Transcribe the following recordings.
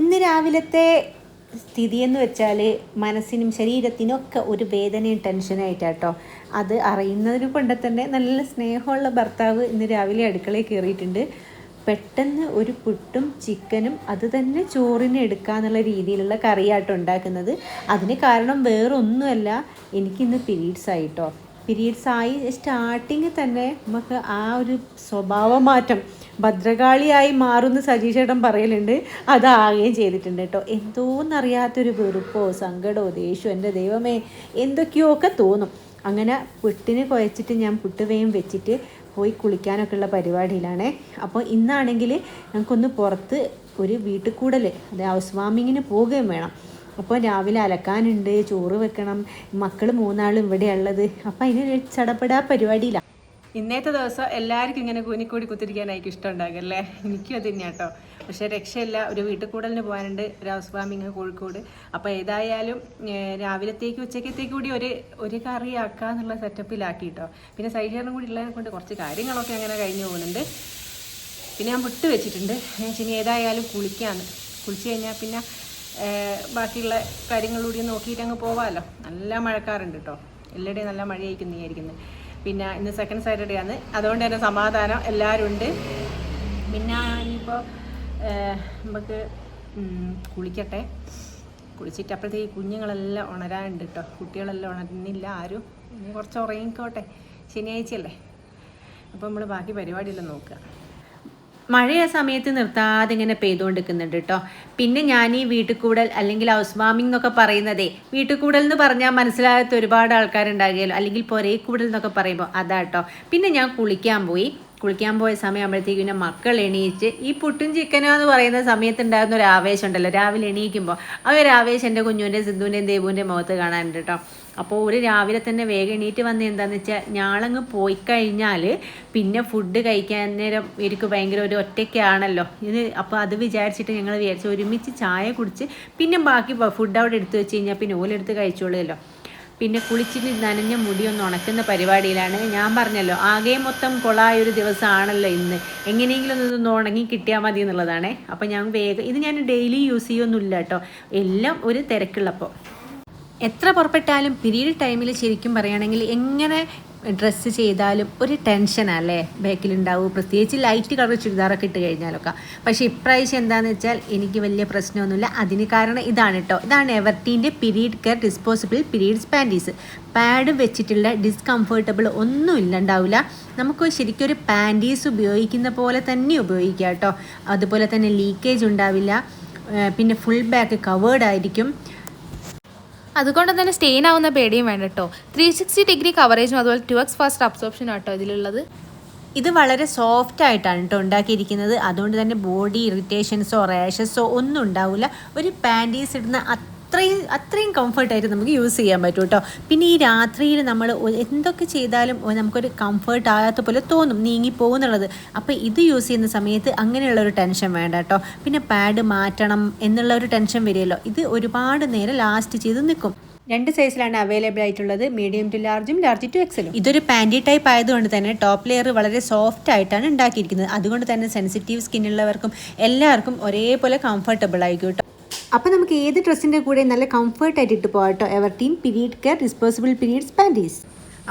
ഇന്ന് രാവിലത്തെ സ്ഥിതിയെന്ന് വെച്ചാൽ മനസ്സിനും ശരീരത്തിനും ഒക്കെ ഒരു വേദനയും ടെൻഷനായിട്ടാട്ടോ. അത് അറിയുന്നതിന് കൊണ്ട് തന്നെ നല്ല സ്നേഹമുള്ള ഭർത്താവ് ഇന്ന് രാവിലെ അടുക്കളയിൽ കയറിയിട്ടുണ്ട്. പെട്ടെന്ന് ഒരു പുട്ടും ചിക്കനും അത് തന്നെ ചോറിന് എടുക്കാന്നുള്ള രീതിയിലുള്ള കറിയാട്ടോ ഉണ്ടാക്കുന്നത്. അതിന് കാരണം വേറൊന്നുമല്ല, എനിക്കിന്ന് പീരീഡ്സ് ആയിട്ടോ. പീരീഡ്സ് ആയി സ്റ്റാർട്ടിങ് തന്നെ നമുക്ക് ആ ഒരു സ്വഭാവമാറ്റം ഭദ്രകാളിയായി മാറുമെന്ന് സജീഷേട്ടൻ പറയലുണ്ട്. അതാകുകയും ചെയ്തിട്ടുണ്ട് കേട്ടോ. എന്തോന്നറിയാത്തൊരു വെറുപ്പോ സങ്കടമോ ദേഷ്യമോ എൻ്റെ ദൈവമേ എന്തൊക്കെയോ ഒക്കെ തോന്നും. അങ്ങനെ പുട്ടിന് കുഴച്ചിട്ട് ഞാൻ പുട്ടുവേയും വെച്ചിട്ട് പോയി കുളിക്കാനൊക്കെ ഉള്ള പരിപാടിയിലാണേ. അപ്പോൾ ഇന്നാണെങ്കിൽ ഞങ്ങൾക്കൊന്ന് പുറത്ത് ഒരു വീട്ടിൽ കൂടൽ, അത് ഹൗസ് വാമിങ്ങിന് പോവുകയും വേണം. അപ്പോൾ രാവിലെ അലക്കാനുണ്ട്, ചോറ് വെക്കണം, മക്കൾ 3 ഇവിടെ ഉള്ളത്. അപ്പോൾ അതിനൊരു ചടപടാ പരിപാടിയിലാണ്. ഇന്നത്തെ ദിവസം എല്ലാവർക്കും ഇങ്ങനെ കൂനിക്കൂടി കുത്തിരിക്കാനായിരിക്കും ഇഷ്ടം ഉണ്ടാകല്ലേ. എനിക്കും അത് തന്നെയാണ് കേട്ടോ. പക്ഷേ രക്ഷയില്ല, ഒരു വീട്ടിൽ കൂടലിന് പോകാനുണ്ട്, ഒരു ഹൗസ് വാമിങ് കോഴിക്കോട്. അപ്പോൾ ഏതായാലും രാവിലത്തേക്ക് ഉച്ചക്കത്തേക്ക് കൂടി ഒരു കറി ആക്കുക എന്നുള്ള സെറ്റപ്പിലാക്കി കേട്ടോ. പിന്നെ സൈഡിലും കൂടി ഉള്ളതിനെ കൊണ്ട് കുറച്ച് കാര്യങ്ങളൊക്കെ അങ്ങനെ കഴിഞ്ഞു പോകുന്നുണ്ട്. പിന്നെ ഞാൻ വിട്ട് വെച്ചിട്ടുണ്ട്. ഇനി ഏതായാലും കുളിച്ച് കഴിഞ്ഞാൽ പിന്നെ ബാക്കിയുള്ള കാര്യങ്ങളിലൂടെ നോക്കിയിട്ട് അങ്ങ് പോവാമല്ലോ. നല്ല മഴക്കാറുണ്ട് കേട്ടോ, എല്ലാവരുടെയും നല്ല മഴയായിരിക്കും നീയായിരിക്കുന്നത്. പിന്നെ ഇന്ന് സെക്കൻഡ് സാറ്റർഡേ ആണ്, അതുകൊണ്ട് തന്നെ സമാധാനം എല്ലാവരും ഉണ്ട്. പിന്നെ ഇനിയിപ്പോൾ നമുക്ക് കുളിക്കട്ടെ. കുളിച്ചിട്ട് അപ്പോഴത്തേക്ക് കുഞ്ഞുങ്ങളെല്ലാം ഉണരാനുണ്ട് കേട്ടോ. കുട്ടികളെല്ലാം ഉണരുന്നില്ല ആരും. ഇനി കുറച്ച് ഉറങ്ങിക്കോട്ടെ, ശനിയാഴ്ചയല്ലേ. അപ്പോൾ നമ്മൾ ബാക്കി പരിപാടിയെല്ലാം നോക്കുക. മഴ ആ സമയത്ത് നിർത്താതെ ഇങ്ങനെ പെയ്തുകൊണ്ടിരിക്കുന്നുണ്ട് കേട്ടോ. പിന്നെ ഞാൻ ഈ വീട്ടുകൂടൽ അല്ലെങ്കിൽ ഹൗസ് വാമിംഗ് എന്നൊക്കെ പറയുന്നതേ, വീട്ടുകൂടൽ എന്ന് പറഞ്ഞാൽ മനസ്സിലാകാത്ത ഒരുപാട് ആൾക്കാരുണ്ടാകുമല്ലോ, അല്ലെങ്കിൽ പൊരേക്കൂടൽ എന്നൊക്കെ പറയുമ്പോൾ അതാട്ടോ. പിന്നെ ഞാൻ കുളിക്കാൻ പോയ സമയമാകുമ്പോഴത്തേക്കും പിന്നെ മക്കൾ എണീറ്റ് ഈ പുട്ടും ചിക്കനോ എന്ന് പറയുന്ന സമയത്തുണ്ടാകുന്ന ഒരു ആവേശം ഉണ്ടല്ലോ രാവിലെ എണീക്കുമ്പോൾ. ആ ഒരു ആവേശം എൻ്റെ കുഞ്ഞുവിൻ്റെ സിദ്ധുവിൻ്റെയും ദേവുവിൻ്റെയും മുഖത്ത് കാണാനുണ്ട് കേട്ടോ. അപ്പോൾ ഒരു രാവിലെ തന്നെ വേഗം എണീറ്റ് വന്ന് എന്താണെന്ന് വെച്ചാൽ ഞാളങ്ങ് പോയി കഴിഞ്ഞാൽ പിന്നെ ഫുഡ് കഴിക്കാൻ നേരം എനിക്ക് ഭയങ്കര ഒരു ഒറ്റയ്ക്കാണല്ലോ ഇത്. അപ്പോൾ അത് വിചാരിച്ചിട്ട് ഞങ്ങൾ വിചാരിച്ചു ഒരുമിച്ച് ചായ കുടിച്ച് പിന്നെ ബാക്കി ഫുഡ് അവിടെ എടുത്ത് വെച്ച് കഴിഞ്ഞാൽ പിന്നെ ഓലെടുത്ത് കഴിച്ചോളുമല്ലോ. പിന്നെ കുളിച്ചിട്ട് നനഞ്ഞ മുടിയൊന്ന് ഉണക്കുന്ന പരിപാടിയിലാണ്. ഞാൻ പറഞ്ഞല്ലോ ആകെ മൊത്തം കൊളായൊരു ദിവസമാണല്ലോ ഇന്ന്. എങ്ങനെയെങ്കിലും ഒന്ന് ഉണങ്ങി കിട്ടിയാൽ മതി എന്നുള്ളതാണേ. അപ്പോൾ ഞാൻ വേഗം ഇത് ഞാൻ ഡെയിലി യൂസ് ചെയ്യൊന്നുമില്ല കേട്ടോ, എല്ലാം ഒരു തിരക്കുള്ളപ്പോൾ. എത്ര പുറപ്പെട്ടാലും പീരീഡ് ടൈമിൽ ശരിക്കും പറയുകയാണെങ്കിൽ എങ്ങനെ ഡ്രസ്സ് ചെയ്താലും ഒരു ടെൻഷനല്ലേ ബാക്കിലുണ്ടാവും, പ്രത്യേകിച്ച് ലൈറ്റ് കളർ ചുരിദാറൊക്കെ ഇട്ട് കഴിഞ്ഞാലൊക്കെ. പക്ഷേ ഇപ്രാവശ്യം എന്താണെന്ന് വെച്ചാൽ എനിക്ക് വലിയ പ്രശ്നമൊന്നുമില്ല. അതിന് കാരണം ഇതാണ് കേട്ടോ. ഇതാണ് എവർട്ടീൻ്റെ period care disposable periods panties. Pad വെച്ചിട്ടുള്ള ഡിസ്കംഫർട്ടബിൾ ഒന്നും ഇല്ലണ്ടാവില്ല. നമുക്ക് ശരിക്കും ഒരു പാൻറ്റീസ് ഉപയോഗിക്കുന്ന പോലെ തന്നെ ഉപയോഗിക്കാം കേട്ടോ. അതുപോലെ തന്നെ ലീക്കേജ് ഉണ്ടാവില്ല. പിന്നെ ഫുൾ ബാക്ക് കവേർഡ് ആയിരിക്കും. അതുകൊണ്ട് തന്നെ സ്റ്റെയിൻ ആവുന്ന പേടിയും വേണ്ട കേട്ടോ. 360 ഡിഗ്രി കവറേജും അതുപോലെ 2x ഫാസ്റ്റ് അബ്സോർപ്ഷൻ ആട്ടോ ഇതിലുള്ളത്. ഇത് വളരെ സോഫ്റ്റ് ആയിട്ടാണ് കേട്ടോ ഉണ്ടാക്കിയിരിക്കുന്നത്. അതുകൊണ്ട് തന്നെ ബോഡി ഇറിറ്റേഷൻസോ റാഷസോ ഒന്നും ഉണ്ടാവില്ല. ഒരു പാൻറ്റീസ് ഇടുന്ന അത്രയും കംഫർട്ടായിട്ട് നമുക്ക് യൂസ് ചെയ്യാൻ പറ്റും കേട്ടോ. പിന്നെ ഈ രാത്രിയിൽ നമ്മൾ എന്തൊക്കെ ചെയ്താലും നമുക്കൊരു കംഫർട്ട് ആകാത്ത പോലെ തോന്നും, നീങ്ങിപ്പോകുന്നുള്ളത്. അപ്പോൾ ഇത് യൂസ് ചെയ്യുന്ന സമയത്ത് അങ്ങനെയുള്ളൊരു ടെൻഷൻ വേണ്ട കേട്ടോ. പിന്നെ പാഡ് മാറ്റണം എന്നുള്ള ഒരു ടെൻഷൻ വരികയല്ലോ. ഇത് ഒരുപാട് നേരം ലാസ്റ്റ് ചെയ്ത് നിൽക്കും. 2 സൈസിലാണ് അവൈലബിൾ ആയിട്ടുള്ളത്, മീഡിയം ടു ലാർജും ലാർജ് ടു എക്സലും. ഇതൊരു പാൻറ്റി ടൈപ്പ് ആയതുകൊണ്ട് തന്നെ ടോപ്പ് ലെയർ വളരെ സോഫ്റ്റ് ആയിട്ടാണ് ഉണ്ടാക്കിയിരിക്കുന്നത്. അതുകൊണ്ട് തന്നെ സെൻസിറ്റീവ് സ്കിന്നുള്ളവർക്കും എല്ലാവർക്കും ഒരേപോലെ കംഫർട്ടബിൾ ആയിരിക്കും കേട്ടോ. അപ്പോൾ നമുക്ക് ഏത് ഡ്രസ്സിൻ്റെ കൂടെ നല്ല കംഫർട്ടായിട്ട് ഇട്ട് പോകാം കേട്ടോ. Everteen period care disposable periods panties.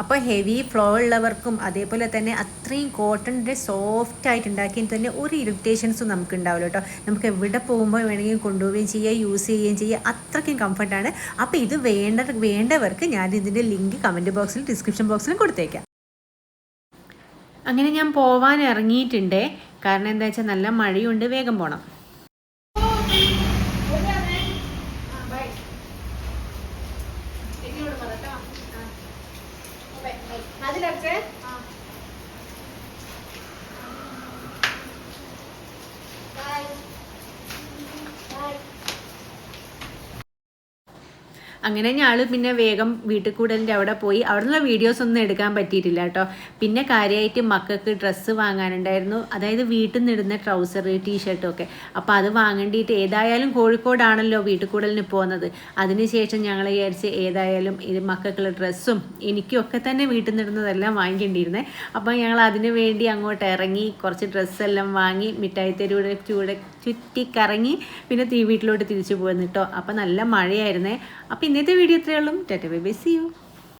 അപ്പോൾ ഹെവി ഫ്ലോ ഉള്ളവർക്കും അതേപോലെ തന്നെ അത്രയും കോട്ടണിൻ്റെ സോഫ്റ്റ് ആയിട്ട് ഉണ്ടാക്കിയും തന്നെ ഒരു ഇറിറ്റേഷൻസും നമുക്ക് ഉണ്ടാവില്ല കേട്ടോ. നമുക്ക് എവിടെ പോകുമ്പോൾ വേണമെങ്കിൽ കൊണ്ടുപോവുകയും ചെയ്യുക, യൂസ് ചെയ്യുകയും ചെയ്യുക, അത്രയ്ക്കും കംഫർട്ടാണ്. അപ്പോൾ ഇത് വേണ്ടവർക്ക് ഞാൻ ഇതിൻ്റെ ലിങ്ക് കമൻറ്റ് ബോക്സിൽ ഡിസ്ക്രിപ്ഷൻ ബോക്സിലും കൊടുത്തേക്കാം. അങ്ങനെ ഞാൻ പോവാൻ ഇറങ്ങിയിട്ടുണ്ട്. കാരണം എന്താ വെച്ചാൽ നല്ല മഴയുണ്ട്, വേഗം പോകണം. അങ്ങനെ ഞാൻ പിന്നെ വേഗം വീട്ടിൽ കൂടലിൻ്റെ അവിടെ പോയി. അവിടെ നിന്നുള്ള വീഡിയോസ് ഒന്നും എടുക്കാൻ പറ്റിയിട്ടില്ല കേട്ടോ. പിന്നെ കാര്യമായിട്ട് മക്കൾക്ക് ഡ്രസ്സ് വാങ്ങാനുണ്ടായിരുന്നു, അതായത് വീട്ടിൽ നിന്ന് ഇടുന്ന ട്രൗസർ ടീഷർട്ടും ഒക്കെ. അപ്പോൾ അത് വാങ്ങേണ്ടിയിട്ട് ഏതായാലും കോഴിക്കോടാണല്ലോ വീട്ടിൽ കൂടലിന് പോകുന്നത്. അതിനുശേഷം ഞങ്ങൾ വിചാരിച്ച് ഏതായാലും ഇത് മക്കൾക്കുള്ള ഡ്രസ്സും എനിക്കൊക്കെ തന്നെ വീട്ടിൽ നിന്ന് ഇടുന്നതെല്ലാം വാങ്ങിക്കേണ്ടിയിരുന്നത്. അപ്പോൾ ഞങ്ങൾ അതിന് വേണ്ടി അങ്ങോട്ട് ഇറങ്ങി കുറച്ച് ഡ്രസ്സെല്ലാം വാങ്ങി മിഠായി തെരുവിടെ ചുറ്റിക്കറങ്ങി പിന്നെ വീട്ടിലോട്ട് തിരിച്ചു പോകുന്നു കേട്ടോ. അപ്പോൾ നല്ല മഴയായിരുന്നേ. അപ്പോൾ ഇന്നത്തെ വീഡിയോ ഇത്രയേ ഉള്ളൂ. Tata bye bye, see U.